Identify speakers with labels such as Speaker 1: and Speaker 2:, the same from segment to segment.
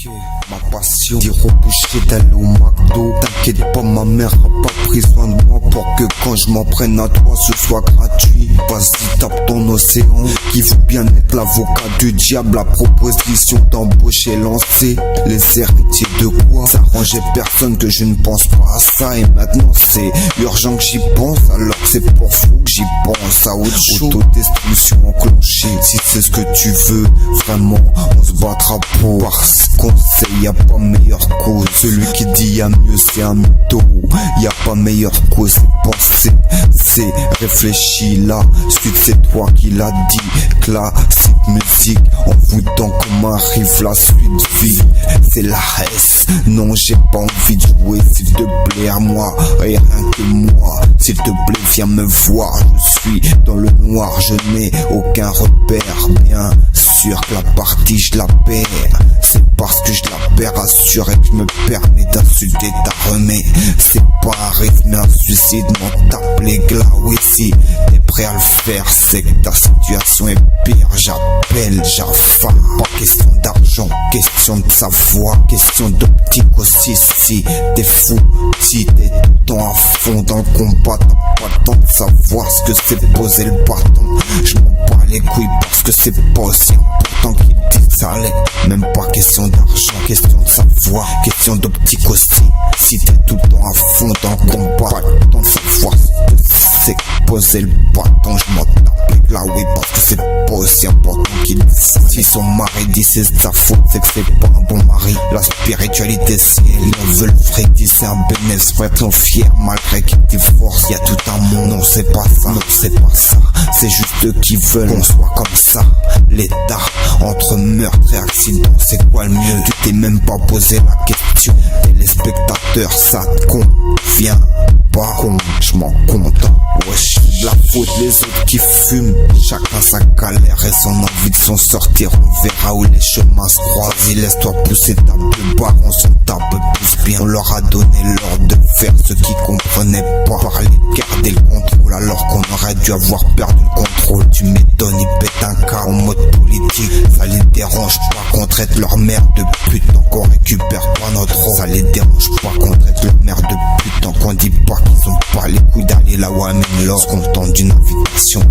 Speaker 1: Ok, ma passion, dire au boucher d'aller au McDo. T'inquiète pas, ma mère a pas pris soin de moi pour que quand je m'en prenne à toi ce soit gratuit. Vas-y, tape ton océan, qui veut bien être l'avocat du diable. La proposition d'embauche est lancée. Les héritiers de quoi? Ça arrangeait personne que je ne pense pas à ça. Et maintenant c'est urgent que j'y pense, alors c'est pour fou que j'y pense à autre chose. Autodestruction enclenchée, si c'est ce que tu veux, vraiment on se battra pour. Parce qu'on sait y a pas meilleure cause. Celui qui dit y'a mieux c'est un mytho. Y a pas meilleure cause, c'est penser, c'est réfléchir là. Suite c'est toi qui l'a dit. Classique musique, envoûtant comme arrive la suite vie. C'est la S, non j'ai pas envie de jouer. S'il te plaît à moi, et rien que moi. S'il te plaît viens me voir, je suis dans le noir. Je n'ai aucun repère, bien sûr que la partie je la perds. C'est parce que je la perds, assuré que je me permets d'insulter ta remée. C'est pas un rêve mais un suicide, m'en tape les glas. Oui si t'es prêt à le faire, c'est que ta situation est pire. J'appelle, j'affame, pas question d'argent, question de savoir, question d'optique aussi. Si t'es fou, si t'es tout le temps à fond dans le combat, t'as pas le temps de savoir ce que c'est poser le bâton. Je m'en bats les couilles parce que c'est pas aussi important qu'ils disent ça l'est. Même pas question d'argent, question de savoir, question d'optique aussi. Si t'es tout le temps à fond dans le combat, pas le temps de savoir ce que c'est poser le bâton. Je m'en tape les glas, oui, parce que c'est pas aussi important qu'ils disent. Si son mari dit c'est sa faute, c'est que c'est pas un bon mari. La spiritualité c'est ils veulent fric, dit c'est un bénéfice. Faut être fier malgré qu'ils divorcent. Y'a tout un monde, non c'est pas ça, non c'est pas ça. C'est juste eux qui veulent qu'on soit comme ça. L'état entre meurtre et accident, c'est quoi le mieux? Tu t'es même pas posé la question. Téléspectateur, ça te convient pas? Je m'en compte. Wesh, de la faute les autres qui fument. Chacun sa galère et son envie de s'en sortir. On verra où les chemins se croisent. Vas-y laisse-toi pousser ta plus barre, on s'en tape plus bien. On leur a donné l'ordre de faire ce qu'ils comprenaient pas. Parler, garder le contrôle alors qu'on aurait dû avoir perdu le contrôle. Tu m'étonnes, ils pètent un cas en mode politique. Ça les dérange pas qu'on traite leur mère de pute tant qu'on récupère pas notre rôle. Ça les dérange pas qu'on traite leur mère de pute tant qu'on dit pas qu'ils ont pas les couilles d'aller là où amène l'or. Content d'une invitation,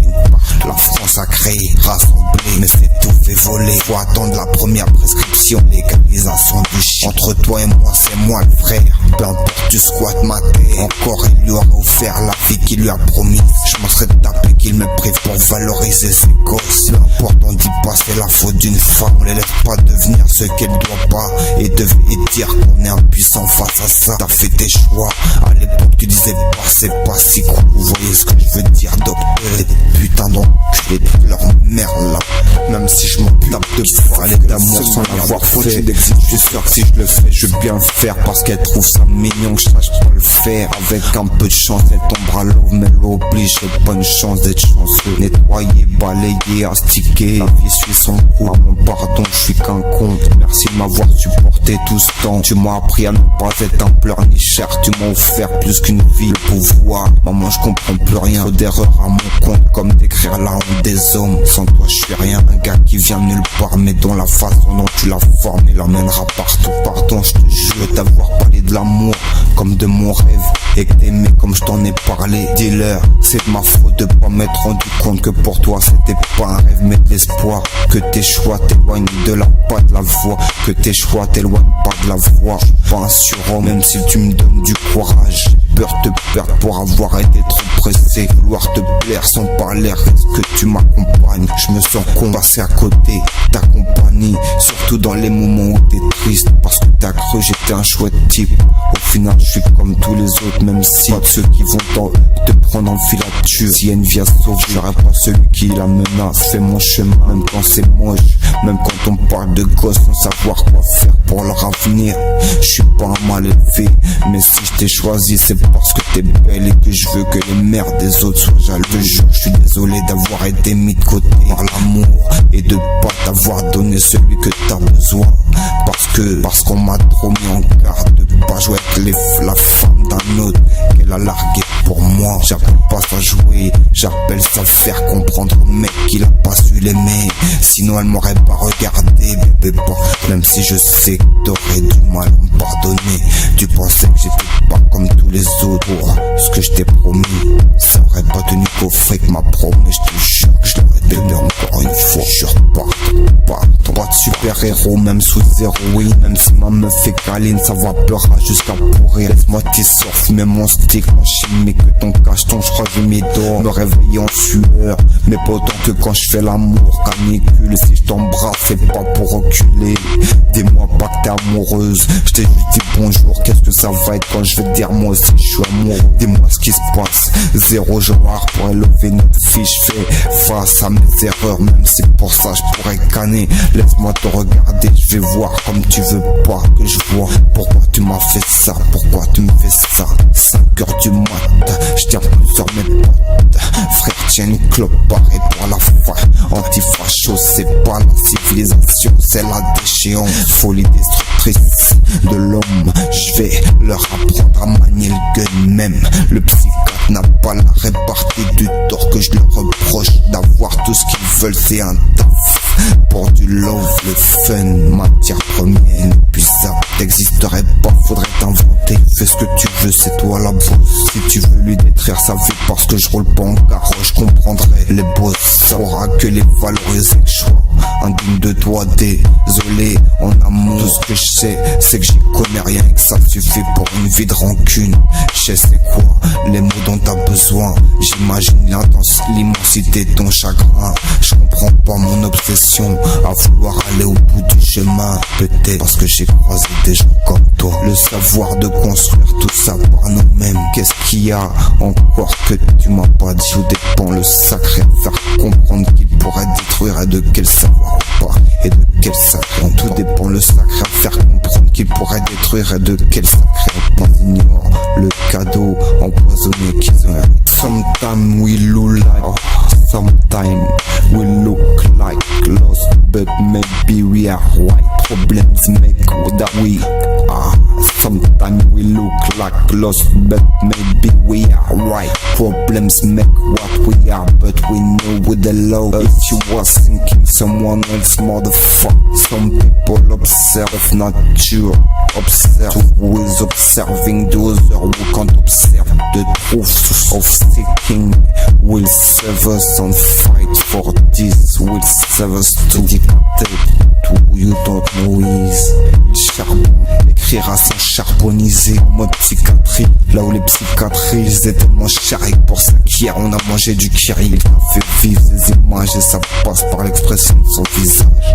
Speaker 1: la France a créé, rassemblé, mais c'est tout fait voler. Faut attendre la première prescription, légalisation du chien. Entre toi et moi, c'est moi le frère. Peu importe tu squattes ma terre. Encore il lui aura offert la vie qu'il lui a promise. Je m'en serais tapé qu'il me prive pour valoriser ses gosses. L'important dit pas c'est la faute d'une femme. On les laisse pas devenir ce qu'elle doit pas. Et dire qu'on est impuissant face à ça. T'as fait tes choix. À l'époque tu disais pas c'est pas si cool. Vous voyez ce que je veux dire, docteur? Des putains d'enculés de leur merde là. Même si je m'en tape de parler d'amour sans l'avoir fait. Je suis sûr que si je le fais, je vais bien le faire. Parce qu'elle trouve ça mignon, je sache pas le faire. Avec un peu de chance, elle tombera l'eau, mais l'oblige. J'ai pas une chance d'être chanceux. Nettoyer, balayer, astiquer. La vie suit son cours. À mon pardon, je suis qu'un con. Merci de m'avoir supporté tout ce temps. Tu m'as appris à ne pas être un pleurnichard. Tu m'as offert plus qu'une vie, le pouvoir. Maman, je comprends plus rien. Trop d'erreurs à mon compte, comme d'écrire la honte des hommes. Sans toi, je suis rien. Un gars qui vient nulle part, mais dont la façon dont tu l'as formé l'emmènera partout. Pardon, je te jure d'avoir parlé de l'amour comme de mon rêve. Et que t'aimais comme je t'en ai parlé. Dis-leur, c'est de ma faute de pas m'être rendu compte que pour toi c'était pas un rêve mais de l'espoir. Que tes choix t'éloignent de la pas de la voix. Que tes choix t'éloignent pas de la voix. Je suis pas un surhomme, même si tu me donnes du courage. J'ai peur de te perdre pour avoir été trop pressé. Vouloir te plaire sans parler, est-ce que tu m'accompagnes? Je me sens con, passer à côté ta compagnie. Surtout dans les moments où t'es triste. Parce que t'as cru j'étais un chouette type. Au final je suis comme tous les autres. Même si pas de ceux qui vont te prendre en filature. S'il y a une vie à sauver, j'aurais pas celui qui la menace. Fais mon chemin même quand c'est moche. Même quand on parle de gosses sans savoir quoi faire pour leur avenir. Je suis pas un mal élevé, mais si je t'ai choisi c'est parce que t'es belle et que je veux que les mères des autres soient jaloux. Je te jure, je suis désolé d'avoir été mis de côté par l'amour et de pas t'avoir donné celui que t'as besoin. Parce qu'on m'a trop mis en garde de pas jouer avec la femme d'un une autre qu'elle a largué pour moi. J'appelle pas ça jouer, j'appelle ça faire comprendre au mec qu'il a pas su l'aimer. Sinon elle m'aurait pas regardé, bébé pas. Même si je sais que t'aurais du mal à me pardonner. Tu pensais que j'étais pas comme tous les autres. Pour ce que je t'ai promis, ça aurait pas tenu qu'au fake ma promesse. Je te jure que je l'aurais donné encore une fois. Je repars, pas de super héros, même sous héroïne. Même si ma meuf fait câline, ça va pleurer jusqu'à pourrir. Laisse-moi tes surf, mais mon stick en chimie. Que ton cacheton, je crois que je m'y dors. Me réveiller en sueur, mais pas autant que quand je fais l'amour. Canicule, si je t'embrasse, c'est pas pour reculer. Dis-moi pas que t'es amoureuse. Je t'ai juste dit bonjour, qu'est-ce que ça va être quand je vais te dire moi aussi je suis amoureux. Dis-moi ce qui se passe, zéro genre pour élever notre fille. Je fais face à mes erreurs, même si pour ça je pourrais canner. Laisse-moi te regarder, je vais voir comme tu veux pas que je vois. Pourquoi tu m'as fait ça, pourquoi tu me fais ça. 5h du mat, je tiens plus sur mes potes. Frère, tiens une clope pareil pour la fin. Antifacho, c'est pas la civilisation, c'est la déchéance. Folie destructrice de l'homme, je vais leur apprendre à manier le gun même. Le psychiatre n'a pas la répartie du tort que je leur reproche. D'avoir tout ce qu'ils veulent, c'est un taf. Pour du love, le fun, matière première inépuisable. T'existerais pas, faudrait t'inventer. Fais ce que tu veux, c'est toi la bosse. Si tu veux lui détruire sa vie parce que je roule pas en carreau, je comprendrai les bosses. Ça aura que les valoriser que je sois indigne de toi, désolé en amour. Tout ce que je sais, c'est que j'y connais rien et que ça suffit pour une vie de rancune. Je sais c'est quoi les mots dont t'as besoin. J'imagine l'immensité de ton chagrin. Je comprends pas mon obsession à vouloir aller au bout du chemin. Peut-être parce que j'ai croisé des gens comme toi. Le savoir de construire tout ça par nous-mêmes. Qu'est-ce qu'il y a encore que tu m'as pas dit? Tout dépend le sacré à faire comprendre qu'il pourrait détruire. Et de quel savoir ou pas, et de quel sacré. Tout dépend le sacré à faire comprendre qu'il pourrait détruire. Et de quel sacré on ignore le cadeau empoisonné qu'ils ont. Sometimes we look like, sometimes we look like lost, but maybe we are right. Problems make that we are. Sometimes we look like lost, but maybe we are right. Problems make what we are, but we know with the love. If you was thinking someone else, motherfucker. Some people observe nature, observe who is observing the other who can't observe the truth of seeking. Will save us and fight for this. Will save us to dictate to who you don't know is. Charbon, écrira sans charboniser en mode psychiatrie. Là où les psychiatries étaient tellement charriques pour ça qu'hier on a mangé du kiri. Il a fait vivre ses images et ça passe par l'expression de son visage.